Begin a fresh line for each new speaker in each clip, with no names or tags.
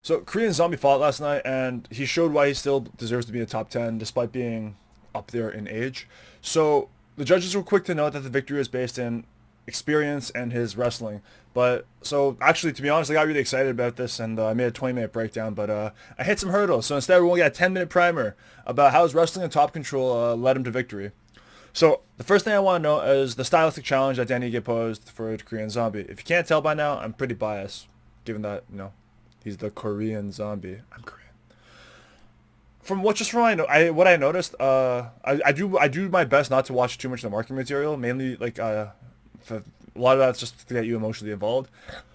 So Korean Zombie fought last night, and he showed why he still deserves to be in the top 10 despite being up there in age. So the judges were quick to note that the victory was based in experience and his wrestling. But so actually, to be honest, I got really excited about this, and I made a 20-minute breakdown. But I hit some hurdles, so instead we're going to get a 10-minute primer about how his wrestling and top control led him to victory. So the first thing I want to know is the stylistic challenge that Dan Ige posed for Korean Zombie. If you can't tell by now, I'm pretty biased, given that he's the Korean Zombie. I'm Korean. From what just from what I noticed, I do my best not to watch too much of the marketing material. Mainly a lot of that's just to get you emotionally involved.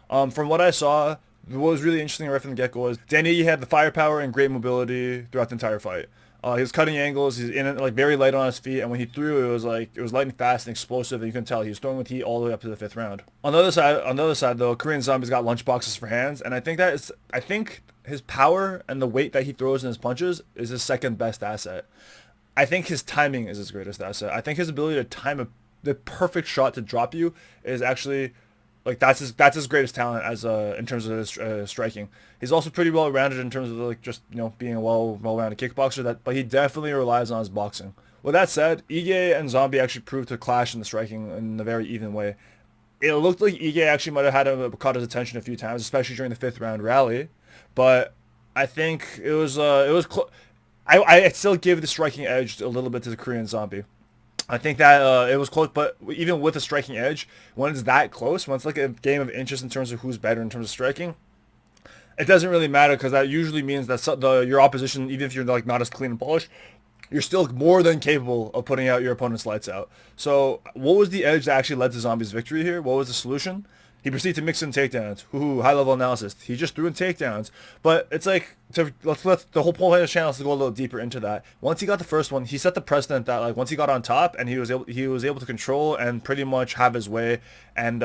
From what I saw, what was really interesting right from the get-go was Danny had the firepower and great mobility throughout the entire fight. He was cutting angles. He's in it like very light on his feet, and when he threw, it was light and fast and explosive, and you can tell he was throwing with heat all the way up to the fifth round. On the other side though, Korean Zombie's got lunchboxes for hands, and I think his power and the weight that he throws in his punches is his second best asset. I think his timing is his greatest asset. I think his ability to time the perfect shot to drop you is actually like that's his greatest talent as in terms of his striking. He's also pretty well rounded in terms of like just being a well rounded kickboxer. But he definitely relies on his boxing. With that said, Ige and Zombie actually proved to clash in the striking in a very even way. It looked like Ige actually might have caught his attention a few times, especially during the fifth round rally. But I think I still give the striking edge a little bit to the Korean Zombie. I think that it was close, but even with a striking edge, when it's that close, when it's like a game of inches in terms of who's better in terms of striking, it doesn't really matter because that usually means that your opposition, even if you're like not as clean and polished, you're still more than capable of putting out your opponent's lights out. So, what was the edge that actually led to Zombie's victory here? What was the solution? He proceeded to mix in takedowns. Ooh, high level analysis. He just threw in takedowns, but it's like let's the whole point of the channel is to go a little deeper into that. Once he got the first one, he set the precedent that like once he got on top and he was able to control and pretty much have his way and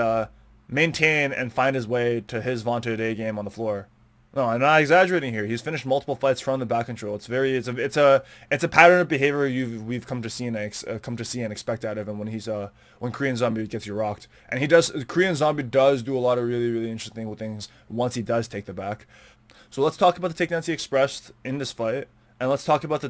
maintain and find his way to his vaunted A game on the floor. No, I'm not exaggerating here. He's finished multiple fights from the back control. It's a pattern of behavior we've come to see and expect out of him when Korean Zombie gets you rocked. And Korean Zombie does do a lot of really really interesting things once he does take the back. So let's talk about the takedowns he expressed in this fight, and let's talk about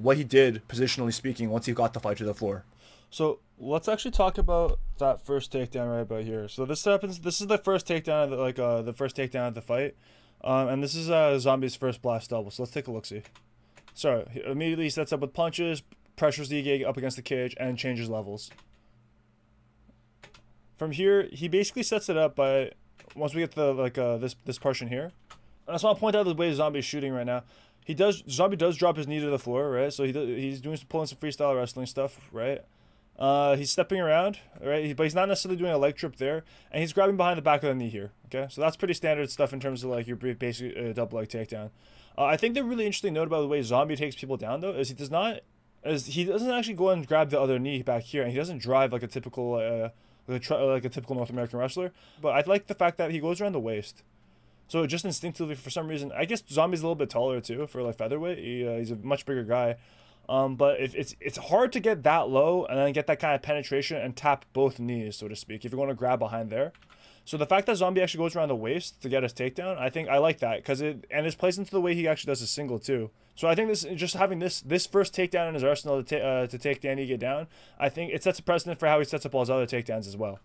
what he did positionally speaking once he got the fight to the floor. So let's actually talk about that first takedown right about here. So this happens. This is the first takedown of the first takedown of the fight, and this is Zombie's first blast double. So let's take a look. See. So he immediately sets up with punches, pressures the Ige up against the cage, and changes levels. From here, he basically sets it up by once we get to this portion here. And I just want to point out the way Zombie is shooting right now. Zombie does drop his knee to the floor, right? So he's pulling some freestyle wrestling stuff, right? He's stepping around, right? But he's not necessarily doing a leg trip there, and he's grabbing behind the back of the knee here. Okay, so that's pretty standard stuff in terms of like your basic double leg takedown. I think the really interesting note about the way Zombie takes people down though is he doesn't actually go and grab the other knee back here, and he doesn't drive like a typical like a typical North American wrestler. But I like the fact that he goes around the waist. So just instinctively, for some reason, I guess Zombie's a little bit taller too for like featherweight. He's a much bigger guy. But if it's hard to get that low and then get that kind of penetration and tap both knees, so to speak, if you're going to grab behind there. So the fact that Zombie actually goes around the waist to get his takedown, I think I like that because it's plays into the way he actually does his single too. So I think just having this first takedown in his arsenal to take Dan Ige down, I think it sets a precedent for how he sets up all his other takedowns as well.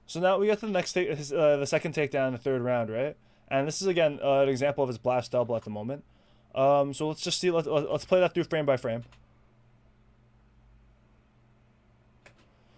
So now we get to the the second takedown in the third round, right? And this is again an example of his blast double at the moment. So let's just see. Let's play that through frame by frame.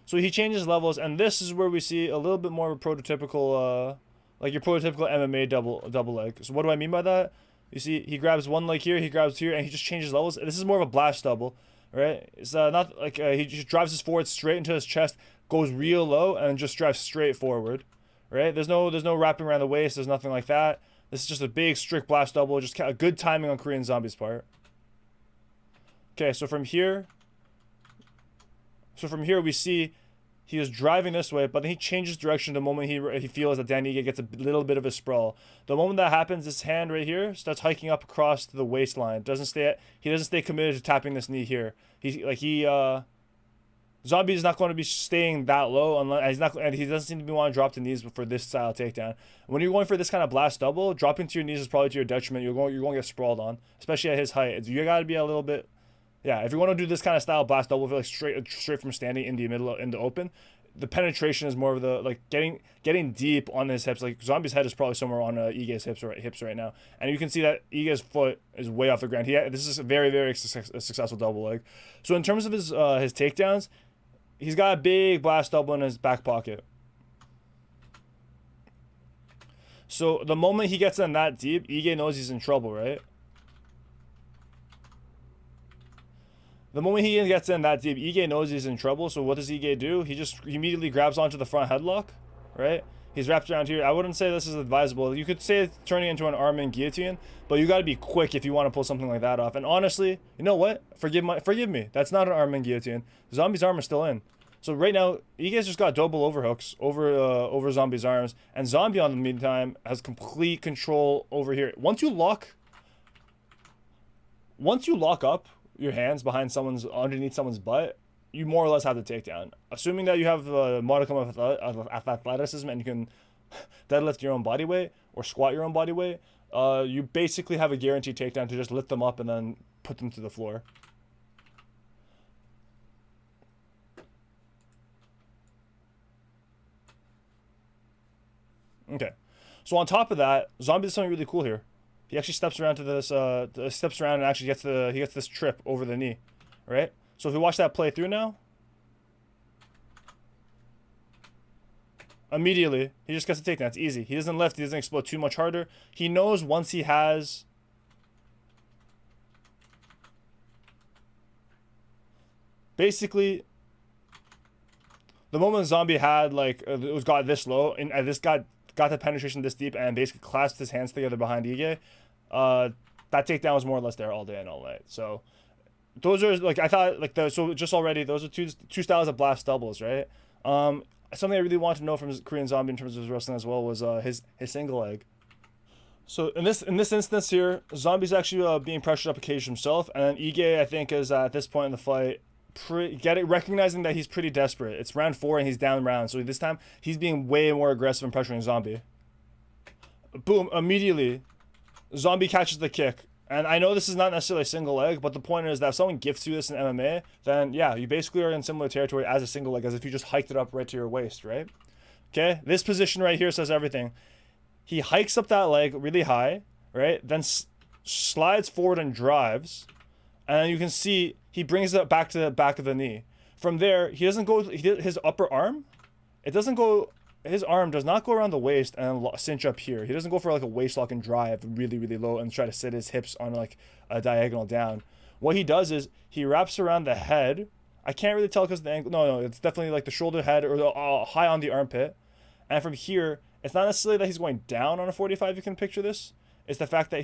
So he changes levels, and this is where we see a little bit more of a prototypical, like your prototypical MMA double leg. So what do I mean by that? You see, he grabs one leg here, he grabs here, and he just changes levels. This is more of a blast double, right? It's not like he just drives his forward straight into his chest, goes real low, and just drives straight forward, right? There's no wrapping around the waist. There's nothing like that. This is just a big strict blast double. Just a good timing on Korean Zombie's part. Okay, so from here we see he is driving this way, but then he changes direction the moment he feels that Dan Ige gets a little bit of a sprawl. The moment that happens, his hand right here starts hiking up across the waistline. He doesn't stay committed to tapping this knee here. Zombie is not going to be staying that low unless he's not, and he doesn't seem to be want to drop to knees for this style of takedown. When you're going for this kind of blast double, dropping to your knees is probably to your detriment. You're going to get sprawled on, especially at his height. You got to be a little bit, yeah. If you want to do this kind of style blast double, feel like straight from standing in the middle in the open, the penetration is more of the like getting deep on his hips. Like Zombie's head is probably somewhere on Ige's hips right now, and you can see that Ige's foot is way off the ground. This is a very successful double leg. So in terms of his takedowns, he's got a big blast double in his back pocket. So the moment he gets in that deep, Ige knows he's in trouble, right? The moment he gets in that deep, Ige knows he's in trouble. So what does Ige do? He just immediately grabs onto the front headlock, right? He's wrapped around here. I wouldn't say this is advisable. You could say it's turning into an arm and guillotine, but you got to be quick if you want to pull something like that off. And honestly, you know what? Forgive me. That's not an arm and guillotine. Zombie's arm is still in. So right now, Ige's just got double overhooks over Zombie's arms, and Zombie on the meantime has complete control over here. Once you lock up your hands underneath someone's butt, you more or less have the takedown. Assuming that you have a modicum of athleticism and you can deadlift your own body weight or squat your own body weight, you basically have a guaranteed takedown to just lift them up and then put them to the floor. Okay, so on top of that, Zombie does something really cool here. He actually steps around to this, and actually gets this trip over the knee, right? So if we watch that play through now, immediately he just gets a takedown. It's easy. He doesn't lift. He doesn't explode too much harder. He knows once he has. Basically, the moment Zombie had got this low and this got the penetration this deep and basically clasped his hands together behind Ige, that takedown was more or less there all day and all night. So those are I thought so just already those are two styles of blast doubles, right? Something I really wanted to know from Korean Zombie in terms of his wrestling as well was his single leg. So in this instance here, Zombie's actually being pressured up occasionally himself, and then Ige I think is at this point in the fight recognizing that he's pretty desperate. It's round 4 and he's down round, so this time he's being way more aggressive and pressuring Zombie. Boom, immediately Zombie catches the kick. And I know this is not necessarily a single leg, but the point is that if someone gifts you this in MMA, then yeah, you basically are in similar territory as a single leg, as if you just hiked it up right to your waist, right? Okay, this position right here says everything. He hikes up that leg really high, right? Then slides forward and drives, and you can see he brings it back to the back of the knee. From there, he doesn't go his upper arm. His arm does not go around the waist and cinch up here. He doesn't go for a waist lock and drive really low and try to sit his hips on a diagonal down. What he does is he wraps around the head. I can't really tell because the angle. No, it's definitely the shoulder head or high on the armpit. And from here, it's not necessarily that he's going down on a 45. You can picture this. It's the fact that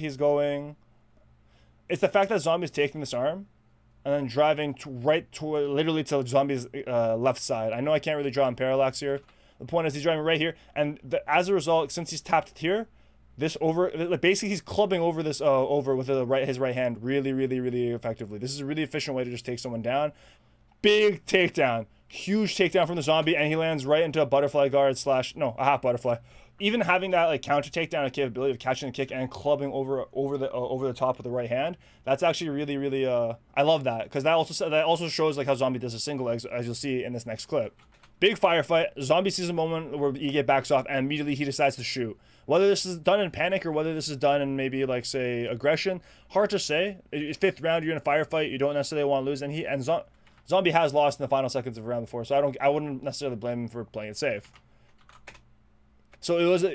It's the fact that Zombie's taking this arm and then driving literally to Zombie's left side. I know I can't really draw in parallax here. The point is he's driving right here, and as a result, since he's tapped here, basically he's clubbing over this over with his right hand really effectively. This is a really efficient way to just take someone down. Big takedown, huge takedown from the Zombie, and he lands right into a butterfly guard / a half butterfly. Even having that counter takedown capability of catching a kick and clubbing over the top with the right hand, that's actually really I love that, because that also shows how Zombie does a single legs, as you'll see in this next clip. Big firefight. Zombie sees a moment where Ige backs off, and immediately he decides to shoot. Whether this is done in panic or whether this is done in maybe say aggression, hard to say. 5th round, you're in a firefight, you don't necessarily want to lose, and Zombie has lost in the final seconds of round 4, so I wouldn't necessarily blame him for playing it safe. So it was.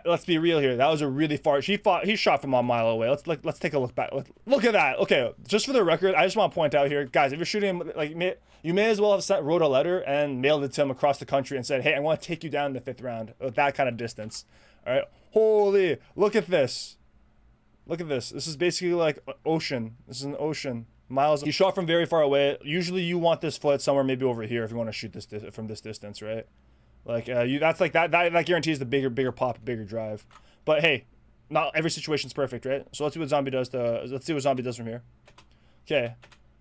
Let's be real here. That was a really far. He shot from a mile away. Let's take a look back. Look at that. Okay, just for the record, I just want to point out here, guys. If you're shooting him, you may as well have wrote a letter and mailed it to him across the country and said, "Hey, I want to take you down in the 5th round with that kind of distance." All right. Holy! Look at this. Look at this. This is basically like ocean. This is an ocean. Miles. He shot from very far away. Usually, you want this foot somewhere maybe over here if you want to shoot this from this distance, right? That guarantees the bigger pop, bigger drive. But hey, not every situation's perfect, right? So let's see what Zombie does from here. Okay.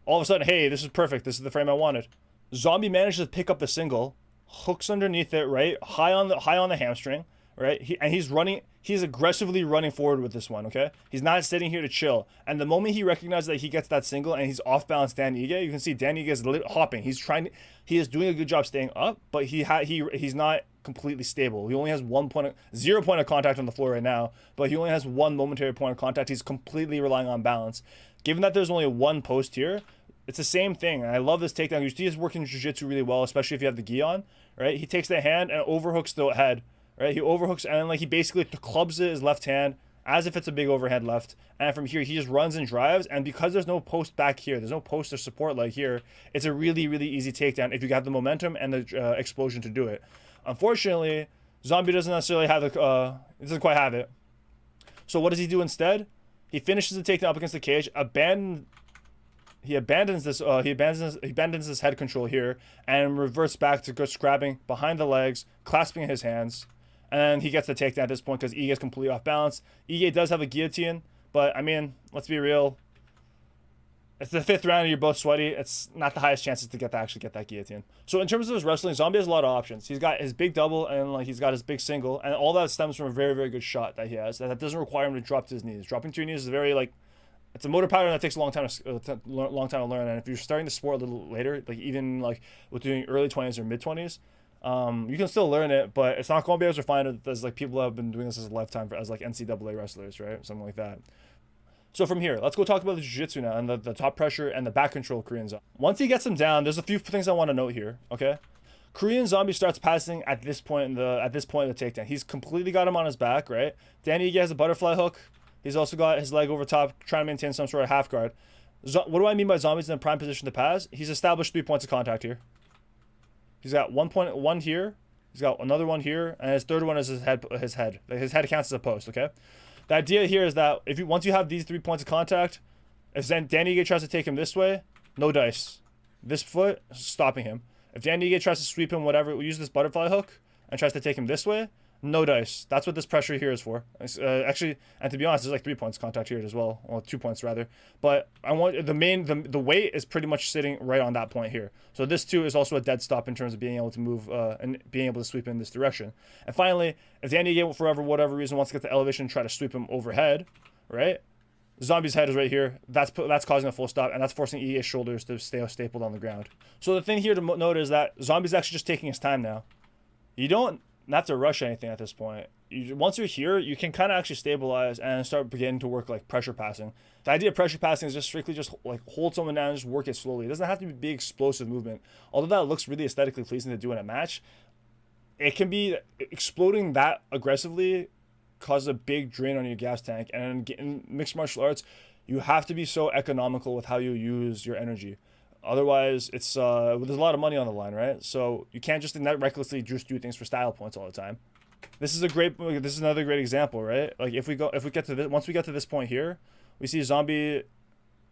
All of a sudden, hey, this is perfect. This is the frame I wanted. Zombie manages to pick up the single, hooks underneath it, right, high on the hamstring, right. He's running. He's aggressively running forward with this one. Okay, he's not sitting here to chill. And the moment he recognizes that he gets that single and he's off balance, Dan Ige, you can see Dan Ige is hopping. He is doing a good job staying up, but he's not completely stable. He only has 0 point of contact on the floor right now, but he only has one momentary point of contact. He's completely relying on balance. Given that there's only one post here, it's the same thing. And I love this takedown. You see he's working jiu-jitsu really well, especially if you have the gi on, right? He takes the hand and overhooks the head, right? He overhooks and like he basically clubs his left hand as if it's a big overhead left. And from here, he just runs and drives. And because there's no post back here, there's no post or support leg here, it's a really, really easy takedown if you have the momentum and the explosion to do it. Unfortunately, Zombie doesn't necessarily have doesn't quite have it. So what does he do instead? He finishes the takedown up against the cage, he abandons his head control here and reverts back to just grabbing behind the legs, clasping his hands, and he gets the takedown at this point because Ige is completely off balance. Ige does have a guillotine, but I mean, let's be real. It's the 5th round and you're both sweaty. It's not the highest chances to actually get that guillotine. So in terms of his wrestling, Zombie has a lot of options. He's got his big double and like he's got his big single, and all that stems from a very, very good shot that he has. That doesn't require him to drop to his knees. Dropping to your knees is very like, it's a motor pattern that takes a long time to learn. And if you're starting the sport a little later, like even like with doing early 20s or mid 20s, you can still learn it, but it's not going to be as refined as like people have been doing this as a lifetime as like NCAA wrestlers, right? Something like that. So from here, let's go talk about the jiu-jitsu now and the top pressure and the back control of Korean Zombie. Once he gets him down, there's a few things I want to note here, okay? Korean Zombie starts passing at this point in the takedown. He's completely got him on his back, right? Dan Ige has a butterfly hook. He's also got his leg over top, trying to maintain some sort of half guard. What do I mean by Zombie's in a prime position to pass? He's established 3 points of contact here. He's got one here. He's got another one here, and his third one is his head. His head counts as a post, okay? The idea here is that once you have these 3 points of contact, if Dan Ige tries to take him this way, no dice. This foot, stopping him. If Dan Ige tries to sweep him, whatever, we use this butterfly hook and tries to take him this way, no dice. That's what this pressure here is for. Actually, and to be honest, there's like 3 points of contact here as well. Well, 2 points rather. But I want the weight is pretty much sitting right on that point here. So this too is also a dead stop in terms of being able to move and being able to sweep in this direction. And finally, if Dan Ige for whatever reason wants to get the elevation and try to sweep him overhead, right? Zombie's head is right here. That's causing a full stop, and that's forcing Ige's shoulders to stay stapled on the ground. So the thing here to note is that Zombie's actually just taking his time now. You don't have to rush anything at this point. Once you're here, you can kind of actually stabilize and start beginning to work like pressure passing. The idea of pressure passing is just strictly just like hold someone down and just work it slowly. It doesn't have to be a big explosive movement. Although that looks really aesthetically pleasing to do in a match, it can be exploding that aggressively causes a big drain on your gas tank. And in mixed martial arts, you have to be so economical with how you use your energy. Otherwise, it's there's a lot of money on the line, right? So you can't just recklessly just do things for style points all the time. This is another great example, right? Like once we get to this point here, we see Zombie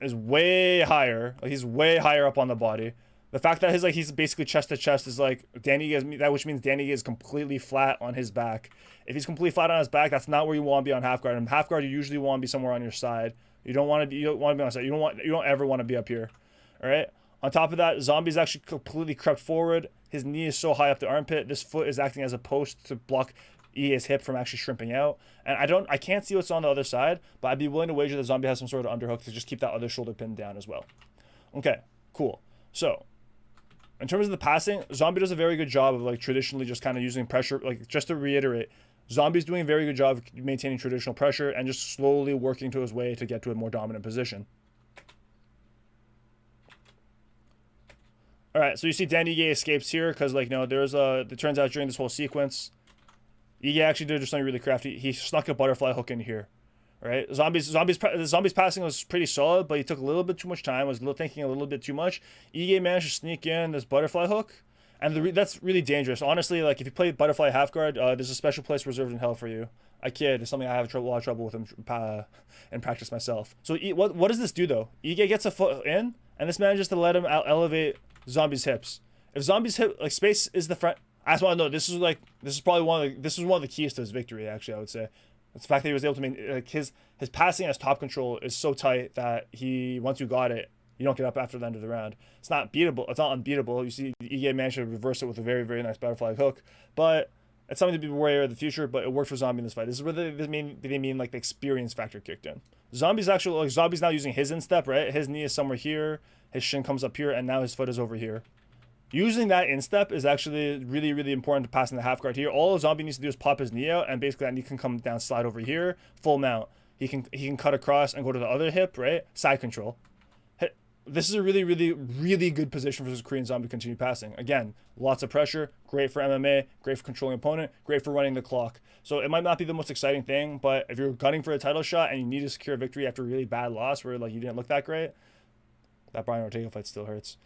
is way higher. Like he's way higher up on the body. The fact that he's basically chest to chest is like which means Danny is completely flat on his back. If he's completely flat on his back, that's not where you want to be on half guard. And half guard, you usually want to be somewhere on your side. You don't want to be on the side. You don't ever want to be up here. All right. On top of that, Zombie's actually completely crept forward. His knee is so high up the armpit. This foot is acting as a post to block Ige's hip from actually shrimping out. And I can't see what's on the other side, but I'd be willing to wager that Zombie has some sort of underhook to just keep that other shoulder pinned down as well. Okay, cool. So, in terms of the passing, Zombie does a very good job of like traditionally just kind of using pressure. Like just to reiterate, Zombie's doing a very good job of maintaining traditional pressure and just slowly working to his way to get to a more dominant position. All right, so you see Dan Ige escapes here because, like, it turns out during this whole sequence, Ige actually did something really crafty. He snuck a butterfly hook in here, right? Zombie's passing was pretty solid, but he took a little bit too much time, was thinking a little bit too much. Ige managed to sneak in this butterfly hook, and that's really dangerous. Honestly, like, if you play butterfly half guard, there's a special place reserved in hell for you. I kid. It's something I have a lot of trouble with in practice myself. So what does this do, though? Ige gets a foot in, and this manages to let him elevate Zombie's hips. If Zombie's hip space is the front, I just want to know this is probably one of the keys to his victory. Actually, I would say it's the fact that he was able to his passing as top control is so tight that once you got it, You don't get up after the end of the round. It's not beatable. It's not unbeatable. You see Ige managed to reverse it with a very, very nice butterfly hook. But it's something to be aware of the future, but it worked for Zombie in this fight. This is where they mean like the experience factor kicked in. Zombie's now using his instep, right? His knee is somewhere here, his shin comes up here, and now his foot is over here. Using that instep is actually really, really important to passing the half guard here. All Zombie needs to do is pop his knee out, and basically that knee can come down, slide over here, full mount. He can cut across and go to the other hip, right? Side control. This is a really, really, really good position for this Korean Zombie to continue passing. Again, lots of pressure, great for MMA, great for controlling opponent, great for running the clock. So it might not be the most exciting thing, but if you're gunning for a title shot and you need to secure a victory after a really bad loss where like you didn't look that great, that Brian Ortega fight still hurts.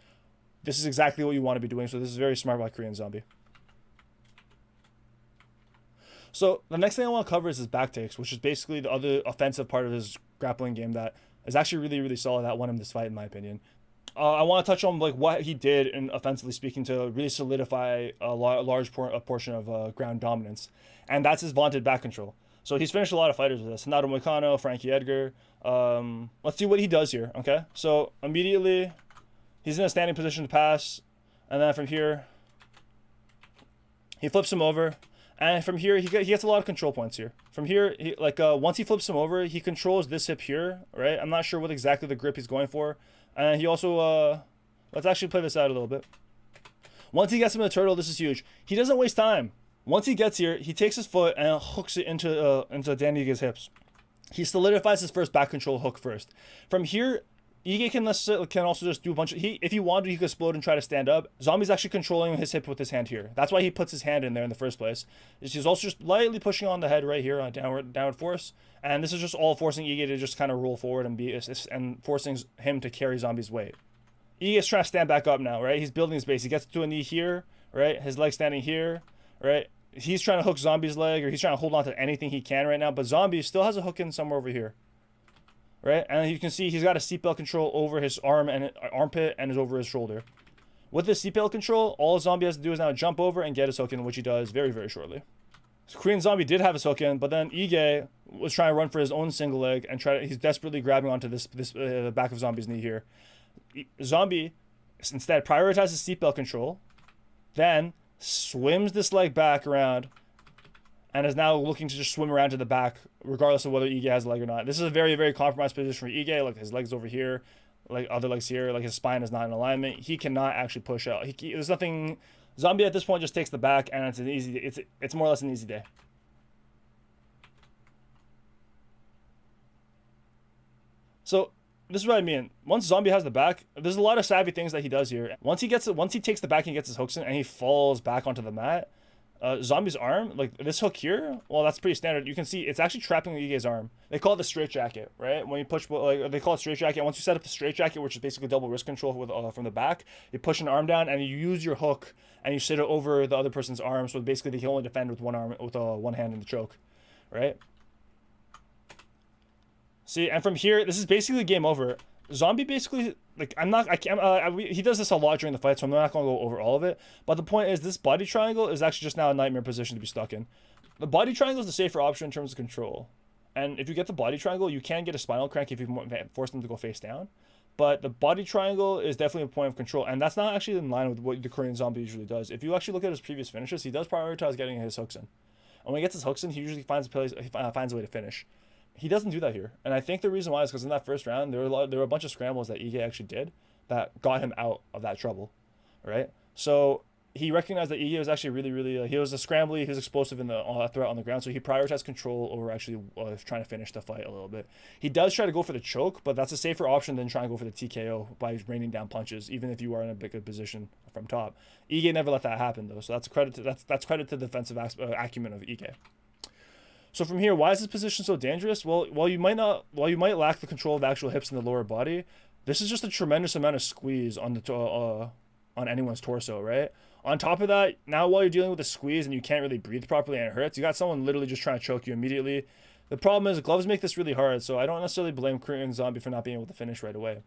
This is exactly what you want to be doing, so this is very smart by Korean Zombie. So the next thing I want to cover is his back takes, which is basically the other offensive part of his grappling game that is actually really, really solid, that won him this fight in my opinion. I want to touch on like what he did in offensively speaking to really solidify a large portion of ground dominance, and that's his vaunted back control. So he's finished a lot of fighters with this. Hanato Moicano, Frankie Edgar. Let's see what he does here, okay? So immediately, he's in a standing position to pass, and then from here, he flips him over. And from here, he gets a lot of control points here. From here, once he flips him over, he controls this hip here, right? I'm not sure what exactly the grip he's going for. And he also, let's actually play this out a little bit. Once he gets him in the turtle, this is huge. He doesn't waste time. Once he gets here, he takes his foot and hooks it into Dan Ige's hips. He solidifies his first back control hook first. From here, Ige can also just do a bunch of... If he wanted, he could explode and try to stand up. Zombie's actually controlling his hip with his hand here. That's why he puts his hand in there in the first place. He's also just lightly pushing on the head right here on downward force. And this is just all forcing Ige to just kind of roll forward and forcing him to carry Zombie's weight. Ige's trying to stand back up now, right? He's building his base. He gets to a knee here, right? His leg standing here, right? He's trying to hook Zombie's leg, or he's trying to hold on to anything he can right now. But Zombie still has a hook in somewhere over here. Right, and you can see he's got a seatbelt control over his armpit and is over his shoulder. With this seatbelt control, all Zombie has to do is now jump over and get his hook in, which he does very, very shortly. So Korean Zombie did have his hook in, but then Ige was trying to run for his own single leg and he's desperately grabbing onto this back of Zombie's knee here. Zombie instead prioritizes seatbelt control, then swims this leg back around, and is now looking to just swim around to the back, regardless of whether Ige has a leg or not. This is a very, very compromised position for Ige. Like his legs over here, like other legs here, like his spine is not in alignment. He cannot actually push out. There's nothing. Zombie at this point just takes the back, and it's an easy. It's more or less an easy day. So this is what I mean. Once Zombie has the back, there's a lot of savvy things that he does here. Once he takes the back and gets his hooks in, and he falls back onto the mat. Zombie's arm, like this hook here, well, that's pretty standard. You can see it's actually trapping Ige's arm. They call it the straight jacket, right? When you push, like they call it straight jacket. Once you set up the straight jacket, which is basically double wrist control with from the back, you push an arm down and you use your hook and you sit it over the other person's arm. So basically, they can only defend with one arm, with one hand in the choke, right? See, and from here, this is basically game over. Zombie basically, like, he does this a lot during the fight, so I'm not going to go over all of it. But the point is, this body triangle is actually just now a nightmare position to be stuck in. The body triangle is the safer option in terms of control. And if you get the body triangle, you can get a spinal crank if you force them to go face down. But the body triangle is definitely a point of control, and that's not actually in line with what the Korean Zombie usually does. If you actually look at his previous finishes, he does prioritize getting his hooks in. And when he gets his hooks in, he usually finds a way to finish. He doesn't do that here, and I think the reason why is because in that first round there were a bunch of scrambles that Ige actually did that got him out of that trouble, right? So he recognized that Ige was actually really he was a scrambly, he was explosive in the threat on the ground, so he prioritized control over actually trying to finish the fight a little bit. He does try to go for the choke, but that's a safer option than trying to go for the TKO by raining down punches, even if you are in a good position from top. Ige never let that happen though, so that's credit to the defensive acumen of Ige. So from here, why is this position so dangerous? Well, while you might lack the control of the actual hips in the lower body, this is just a tremendous amount of squeeze on anyone's torso, right? On top of that, now while you're dealing with a squeeze and you can't really breathe properly and it hurts, you got someone literally just trying to choke you immediately. The problem is gloves make this really hard, so I don't necessarily blame Korean Zombie for not being able to finish right away.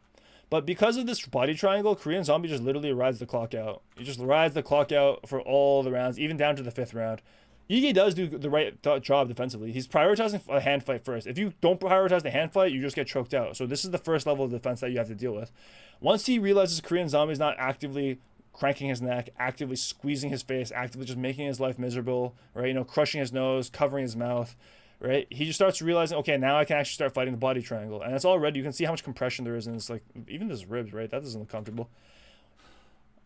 But because of this body triangle, Korean Zombie just literally rides the clock out. He just rides the clock out for all the rounds, even down to the 5th round. Ige does do the right job defensively. He's prioritizing a hand fight first. If you don't prioritize the hand fight, you just get choked out. So this is the first level of defense that you have to deal with. Once he realizes Korean Zombie is not actively cranking his neck, actively squeezing his face, actively just making his life miserable, right? You know, crushing his nose, covering his mouth, right? He just starts realizing, okay, now I can actually start fighting the body triangle. And it's already, you can see how much compression there is in this, like, even his ribs, right? That doesn't look comfortable.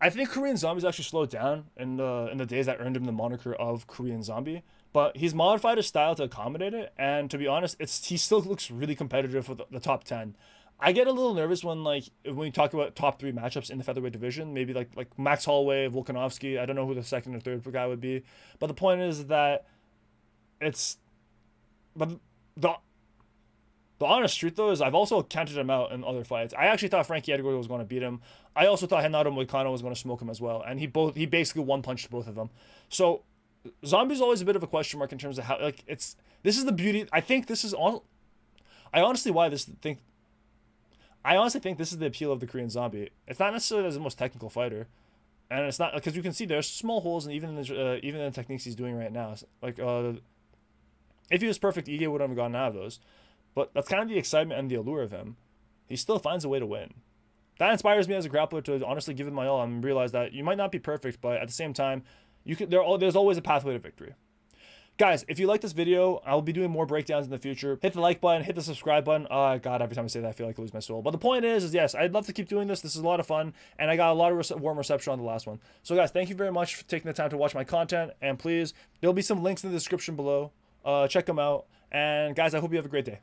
I think Korean Zombie's actually slowed down in the days that earned him the moniker of Korean Zombie, but he's modified his style to accommodate it. And to be honest, he still looks really competitive for the top 10. I get a little nervous when we talk about top 3 matchups in the featherweight division, maybe like Max Holloway, Volkanovski. I don't know who the second or third guy would be, but the point is that but the honest truth, though, is I've also counted him out in other fights. I actually thought Frankie Edgar was going to beat him. I also thought Renato Moicano was going to smoke him as well, and he basically one-punched both of them. So Zombie's always a bit of a question mark in terms of how, like, this is the beauty. I think this is all. I honestly think this is the appeal of the Korean Zombie. It's not necessarily as the most technical fighter, and it's not because you can see there's small holes, and even in the techniques he's doing right now. Like, if he was perfect, Ige wouldn't have gotten out of those. But that's kind of the excitement and the allure of him. He still finds a way to win. That inspires me as a grappler to honestly give it my all and realize that you might not be perfect, but at the same time, there's always a pathway to victory. Guys, if you like this video, I'll be doing more breakdowns in the future. Hit the like button, hit the subscribe button. Oh, God, every time I say that, I feel like I lose my soul. But the point is yes, I'd love to keep doing this. This is a lot of fun, and I got a lot of warm reception on the last one. So, guys, thank you very much for taking the time to watch my content, and please, there'll be some links in the description below. Check them out. And, guys, I hope you have a great day.